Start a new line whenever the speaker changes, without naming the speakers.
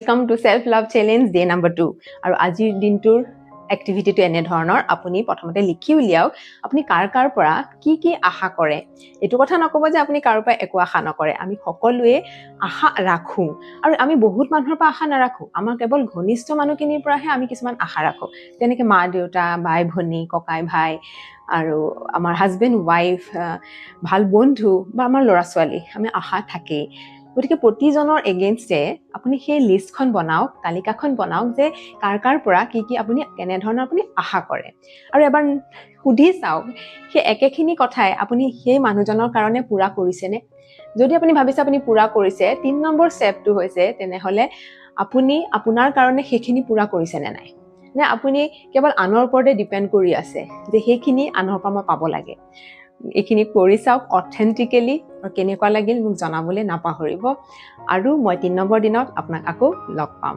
Welcome to Self Love Challenge Day number 2. আৰু আজিৰ দিনটোৰ এক্টিভিটিটো এনে ধৰণৰ আপুনি প্ৰথমতে লিখি উলিয়াওক আপুনি কাৰ পৰা কি আশা কৰে এটো কথা নকব যে আপুনি কাৰ পৰা একো আশা নকৰে আমি সকলোৱে আশা ৰাখো আৰু আমি বহুত মানুহৰ পৰা আশা নাৰাখো আমাৰ কেৱল ঘনিষ্ঠ মানুহখিনিৰ পৰাহে আমি কিছুমান আশা ৰাখো তেনেকে মা দেউতা ভাই ভনী ককাই ভাই আৰু আমাৰ হাজবেণ্ড ৱাইফ ভাল বন্ধু বা আমাৰ ল'ৰা ছোৱালী আমি আশা থাকে গতিকে প্ৰতিজনৰ এগেইনষ্টে আপুনি সেই লিষ্টখন বনাওক তালিকাখন বনাওক যে কাৰ পৰা কি আপুনি কেনে ধৰণৰ আপুনি আশা কৰে আৰু এবাৰ সুধি চাওক সেই একেখিনি কথাই আপুনি সেই মানুহজনৰ কাৰণে পুৰা কৰিছেনে যদি আপুনি ভাবিছে আপুনি পুৰা কৰিছে 3 নম্বৰ ষ্টেপটো হৈছে তেনেহলে আপুনি আপোনাৰ কাৰণে সেইখিনি পুৰা কৰিছে নে নাই নে আপুনি কেৱল আনৰ ওপৰতে ডিপেন্ড কৰি আছে যে সেইখিনি আনৰ পৰা মই পাব লাগে এইখিনি কৰি চাওক অথেন্টিকেলি আৰু কেনেকুৱা লাগিল মোক জনাবলৈ নাপাহৰিব আৰু মই 3 নম্বৰ দিনত আপোনাক আকৌ লগ পাম